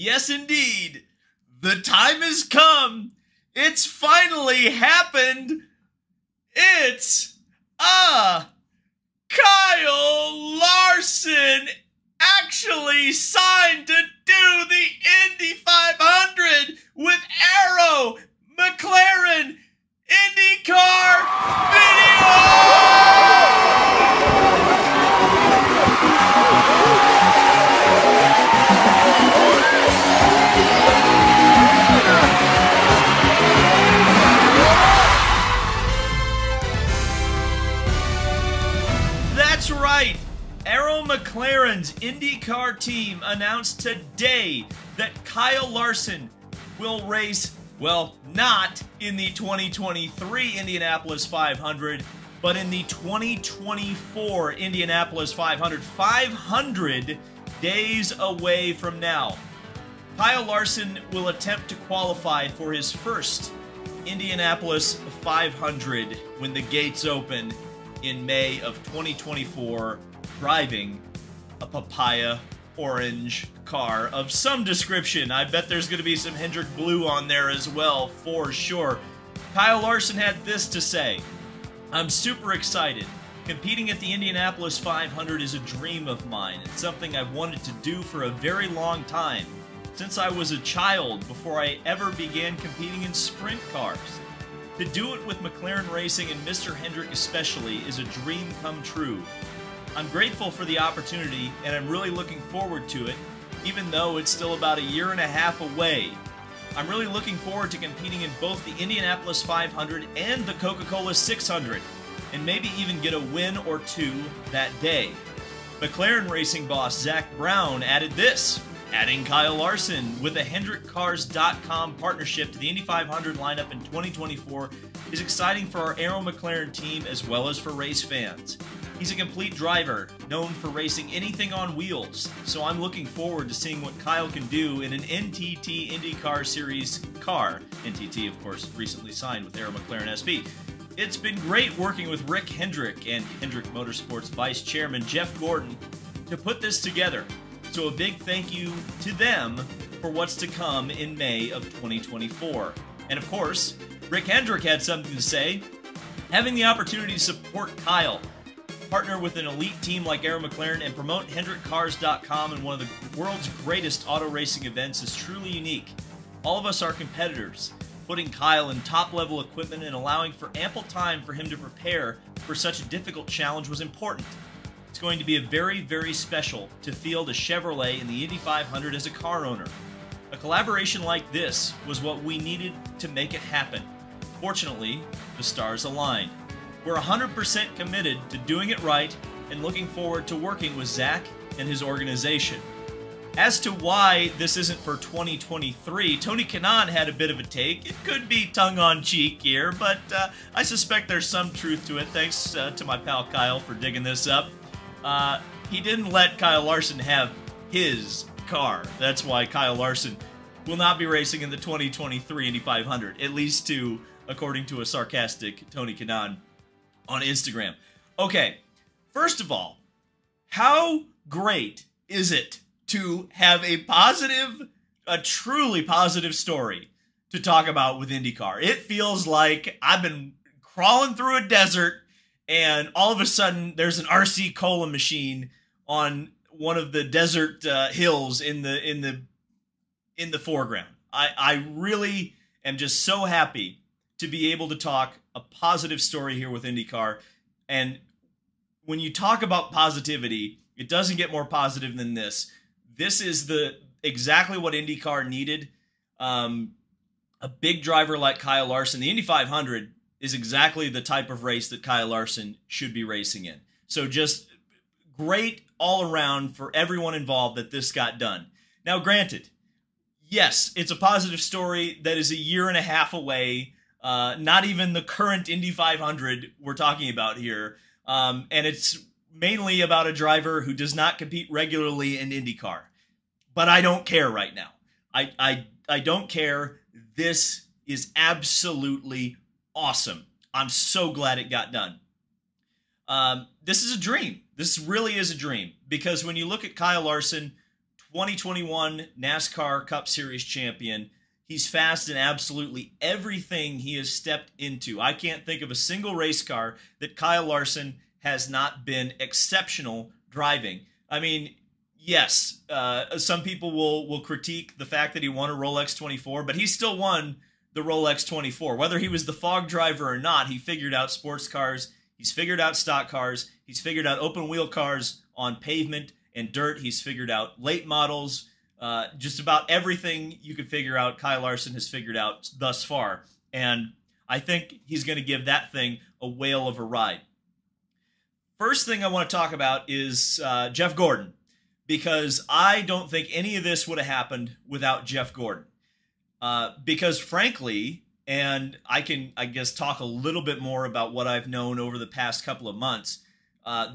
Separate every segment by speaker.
Speaker 1: Yes, indeed. The time has come. It's finally happened. It's Kyle Larson actually signed to do the Indy 500 with Arrow McLaren IndyCar video. That's right. Arrow McLaren's IndyCar team announced today that Kyle Larson will race, well, not in the 2023 Indianapolis 500, but in the 2024 Indianapolis 500, 500 days away from now. Kyle Larson will attempt to qualify for his first Indianapolis 500 when the gates open in May of 2024, driving a papaya orange car of some description. I bet there's going to be some Hendrick blue on there as well, for sure. Kyle Larson had this to say: "I'm super excited. Competing at the Indianapolis 500 is a dream of mine. It's something I've wanted to do for a very long time, since I was a child, before I ever began competing in sprint cars. To do it with McLaren Racing and Mr. Hendrick especially is a dream come true. I'm grateful for the opportunity, and I'm really looking forward to it, even though it's still about a year and a half away. I'm really looking forward to competing in both the Indianapolis 500 and the Coca-Cola 600, and maybe even get a win or two that day." McLaren Racing boss Zach Brown added this, adding Kyle Larson with a HendrickCars.com partnership to the Indy 500 lineup in 2024 is exciting for our Arrow McLaren team as well as for race fans. He's a complete driver, known for racing anything on wheels, so I'm looking forward to seeing what Kyle can do in an NTT IndyCar Series car. NTT, of course, recently signed with Arrow McLaren SP. It's been great working with Rick Hendrick and Hendrick Motorsports Vice Chairman Jeff Gordon to put this together. So a big thank you to them for what's to come in May of 2024. And of course, Rick Hendrick had something to say. "Having the opportunity to support Kyle, partner with an elite team like Arrow McLaren, and promote HendrickCars.com in one of the world's greatest auto racing events is truly unique. All of us are competitors. Putting Kyle in top-level equipment and allowing for ample time for him to prepare for such a difficult challenge was important. It's going to be a very, very special to field a Chevrolet in the Indy 500 as a car owner. A collaboration like this was what we needed to make it happen. Fortunately, the stars aligned. We're 100% committed to doing it right and looking forward to working with Zach and his organization." As to why this isn't for 2023, Tony Kanaan had a bit of a take. It could be tongue-on-cheek here, but I suspect there's some truth to it. Thanks to my pal Kyle for digging this up. He didn't let Kyle Larson have his car. That's why Kyle Larson will not be racing in the 2023 Indy 500, at least according to a sarcastic Tony Kanaan on Instagram. Okay, first of all, how great is it to have a truly positive story to talk about with IndyCar? It feels like I've been crawling through a desert and all of a sudden there's an RC cola machine on one of the desert hills in the foreground. I really am just so happy to be able to talk a positive story here with IndyCar. And when you talk about positivity, it doesn't get more positive than this. This is exactly what IndyCar needed. A big driver like Kyle Larson. The Indy 500 is exactly the type of race that Kyle Larson should be racing in. So just great all around for everyone involved that this got done. Now, granted, yes, it's a positive story that is a year and a half away. Not even the current Indy 500 we're talking about here. And it's mainly about a driver who does not compete regularly in IndyCar. But I don't care right now. I don't care. This is absolutely awesome. I'm so glad it got done. This is a dream. This really is a dream, because when you look at Kyle Larson, 2021 NASCAR Cup Series champion. He's fast in absolutely everything he has stepped into. I can't think of a single race car that Kyle Larson has not been exceptional driving. I mean, yes, some people will critique the fact that he won a Rolex 24, but he still won the Rolex 24. Whether he was the fog driver or not, he figured out sports cars, he's figured out stock cars, he's figured out open wheel cars on pavement and dirt, he's figured out late models. Just about everything you could figure out, Kyle Larson has figured out thus far. And I think he's going to give that thing a whale of a ride. First thing I want to talk about is Jeff Gordon, because I don't think any of this would have happened without Jeff Gordon. Because frankly, and I can, I guess, talk a little bit more about what I've known over the past couple of months,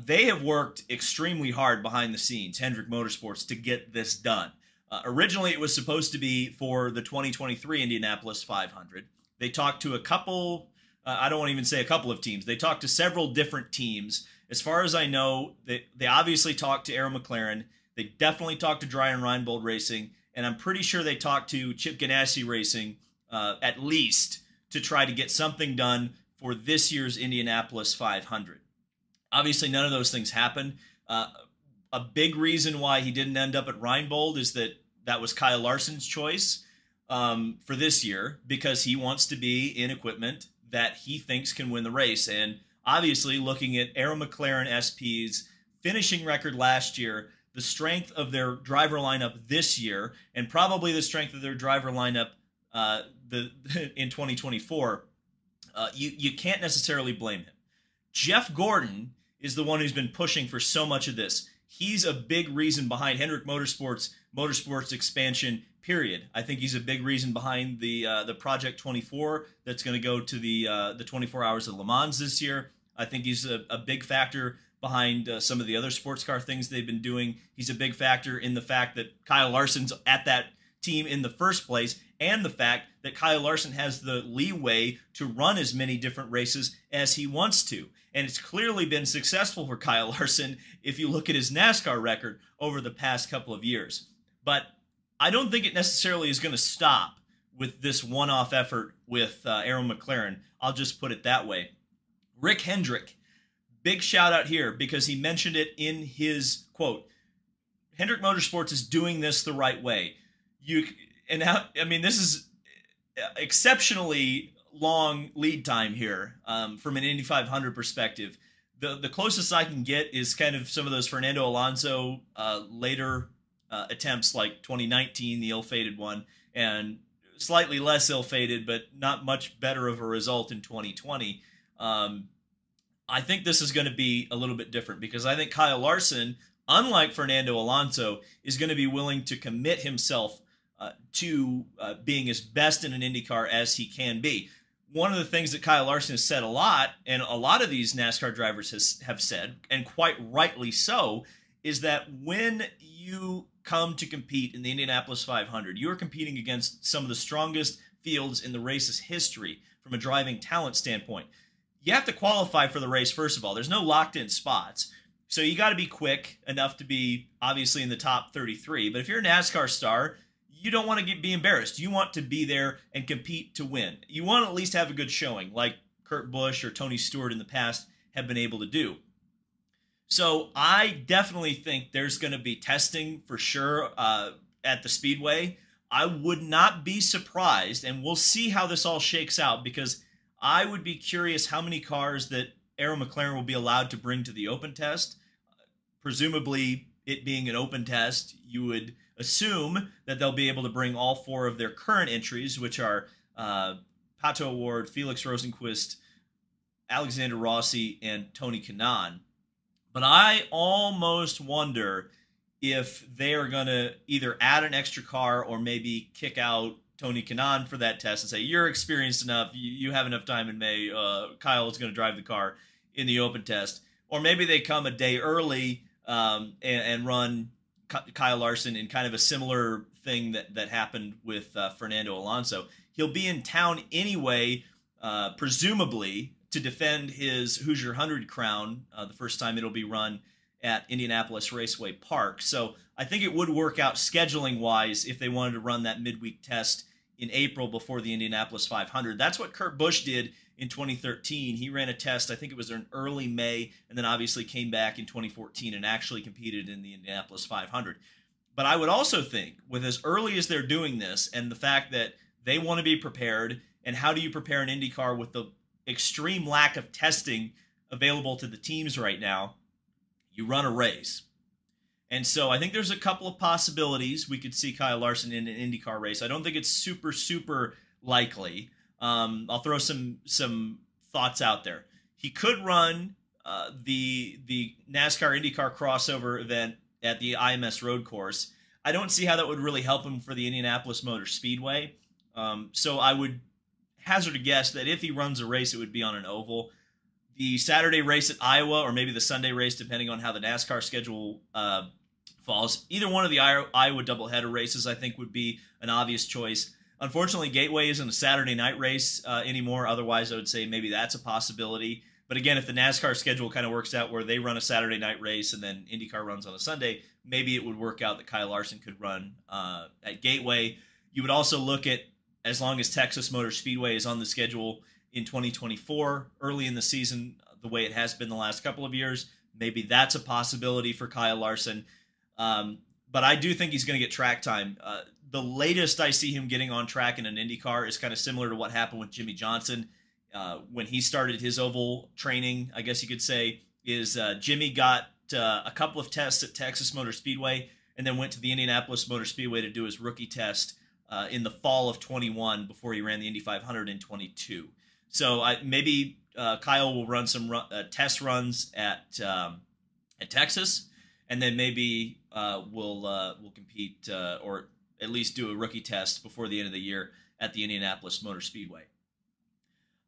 Speaker 1: they have worked extremely hard behind the scenes, Hendrick Motorsports, to get this done. Originally, it was supposed to be for the 2023 Indianapolis 500. They talked to a couple, I don't want to even say a couple of teams. They talked to several different teams. As far as I know, they obviously talked to Arrow McLaren. They definitely talked to Brian Reinbold Racing. And I'm pretty sure they talked to Chip Ganassi Racing, at least, to try to get something done for this year's Indianapolis 500. Obviously, none of those things happened. A big reason why he didn't end up at Reinbold is that was Kyle Larson's choice for this year, because he wants to be in equipment that he thinks can win the race. And obviously, looking at Arrow McLaren SP's finishing record last year, the strength of their driver lineup this year, and probably the strength of their driver lineup in 2024, you can't necessarily blame him. Jeff Gordon is the one who's been pushing for so much of this. He's a big reason behind Hendrick Motorsports expansion, period. I think he's a big reason behind the Project 24 that's going to go to the 24 Hours of Le Mans this year. I think he's a big factor behind some of the other sports car things they've been doing. He's a big factor in the fact that Kyle Larson's at that team in the first place, and the fact that Kyle Larson has the leeway to run as many different races as he wants to. And it's clearly been successful for Kyle Larson if you look at his NASCAR record over the past couple of years. But I don't think it necessarily is going to stop with this one-off effort with Arrow McLaren. I'll just put it that way. Rick Hendrick, big shout out here, because he mentioned it in his quote. Hendrick Motorsports is doing this the right way. This is exceptionally long lead time here from an Indy 500 perspective. The closest I can get is kind of some of those Fernando Alonso later attempts, like 2019, the ill-fated one, and slightly less ill-fated, but not much better of a result in 2020. I think this is going to be a little bit different, because I think Kyle Larson, unlike Fernando Alonso, is going to be willing to commit himself to being as best in an IndyCar as he can be. One of the things that Kyle Larson has said a lot, and a lot of these NASCAR drivers have said, and quite rightly so, is that when you come to compete in the Indianapolis 500, you are competing against some of the strongest fields in the race's history from a driving talent standpoint. You have to qualify for the race, first of all. There's no locked-in spots. So you got to be quick enough to be, obviously, in the top 33. But if you're a NASCAR star, you don't want to be embarrassed. You want to be there and compete to win. You want to at least have a good showing, like Kurt Busch or Tony Stewart in the past have been able to do. So I definitely think there's going to be testing for sure at the Speedway. I would not be surprised, and we'll see how this all shakes out, because I would be curious how many cars that Arrow McLaren will be allowed to bring to the open test. Presumably, it being an open test, you would assume that they'll be able to bring all four of their current entries, which are Pato O'Ward, Felix Rosenqvist, Alexander Rossi, and Tony Kanaan. But I almost wonder if they are going to either add an extra car or maybe kick out Tony Kanaan for that test and say, you're experienced enough, you have enough time in May, Kyle is going to drive the car in the open test. Or maybe they come a day early and run Kyle Larson in kind of a similar thing that happened with Fernando Alonso. He'll be in town anyway, presumably, to defend his Hoosier 100 crown the first time it'll be run at Indianapolis Raceway Park. So I think it would work out scheduling-wise if they wanted to run that midweek test in April before the Indianapolis 500. That's what Kurt Busch did in 2013. He ran a test, I think it was in early May, and then obviously came back in 2014 and actually competed in the Indianapolis 500. But I would also think, with as early as they're doing this and the fact that they want to be prepared, and how do you prepare an IndyCar with the extreme lack of testing available to the teams right now, you run a race. And so I think there's a couple of possibilities we could see Kyle Larson in an IndyCar race. I don't think it's super likely. I'll throw some thoughts out there. He could run the NASCAR IndyCar crossover event at the IMS road course. I don't see how that would really help him for the Indianapolis Motor Speedway. So I would hazard a guess that if he runs a race, it would be on an oval. The Saturday race at Iowa, or maybe the Sunday race, depending on how the NASCAR schedule falls. Either one of the Iowa doubleheader races, I think, would be an obvious choice. Unfortunately, Gateway isn't a Saturday night race anymore. Otherwise, I would say maybe that's a possibility. But again, if the NASCAR schedule kind of works out where they run a Saturday night race and then IndyCar runs on a Sunday, maybe it would work out that Kyle Larson could run at Gateway. You would also look at, as long as Texas Motor Speedway is on the schedule in 2024, early in the season, the way it has been the last couple of years, maybe that's a possibility for Kyle Larson. But I do think he's going to get track time. The latest I see him getting on track in an IndyCar is kind of similar to what happened with Jimmy Johnson when he started his oval training, I guess you could say, is Jimmy got a couple of tests at Texas Motor Speedway and then went to the Indianapolis Motor Speedway to do his rookie test in the fall of 21 before he ran the Indy 500 in 22. So maybe Kyle will run some test runs at Texas, and then maybe we'll compete or at least do a rookie test before the end of the year at the Indianapolis Motor Speedway.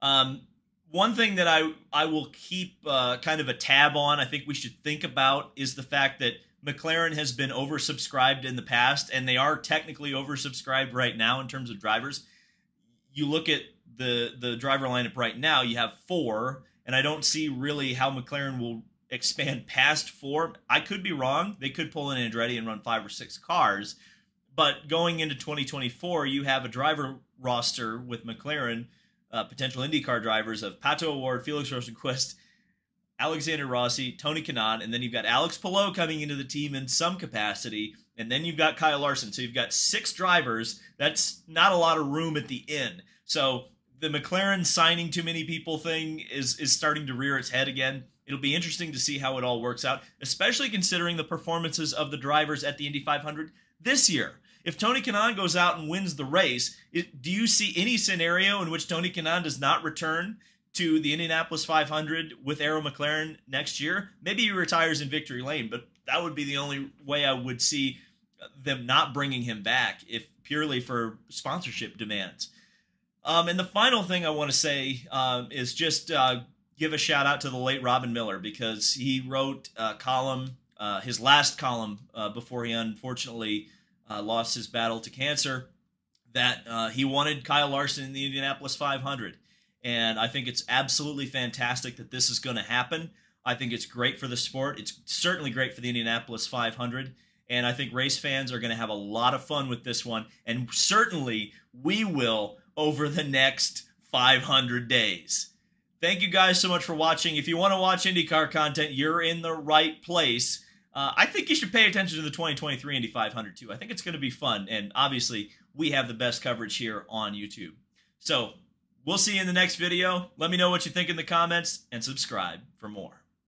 Speaker 1: One thing that I will keep kind of a tab on, I think we should think about, is the fact that McLaren has been oversubscribed in the past, and they are technically oversubscribed right now in terms of drivers. You look at the driver lineup right now, you have 4, and I don't see really how McLaren will expand past 4. I could be wrong. They could pull in Andretti and run 5 or 6 cars. But going into 2024, you have a driver roster with McLaren, potential IndyCar drivers of Pato O'Ward, Felix Rosenqvist, Alexander Rossi, Tony Kanaan, and then you've got Alex Palou coming into the team in some capacity, and then you've got Kyle Larson. So you've got 6 drivers. That's not a lot of room at the end. So the McLaren signing too many people thing is starting to rear its head again. It'll be interesting to see how it all works out, especially considering the performances of the drivers at the Indy 500 this year. If Tony Kanaan goes out and wins the race, do you see any scenario in which Tony Kanaan does not return to the Indianapolis 500 with Arrow McLaren next year? Maybe he retires in victory lane, but that would be the only way I would see them not bringing him back, if purely for sponsorship demands. And the final thing I want to say is just give a shout out to the late Robin Miller, because he wrote a column, his last column before he unfortunately lost his battle to cancer, that he wanted Kyle Larson in the Indianapolis 500. And I think it's absolutely fantastic that this is going to happen. I think it's great for the sport. It's certainly great for the Indianapolis 500. And I think race fans are going to have a lot of fun with this one. And certainly we will over the next 500 days. Thank you guys so much for watching. If you want to watch IndyCar content, you're in the right place. I think you should pay attention to the 2023 Indy 500 too. I think it's going to be fun. And obviously, we have the best coverage here on YouTube. So we'll see you in the next video. Let me know what you think in the comments and subscribe for more.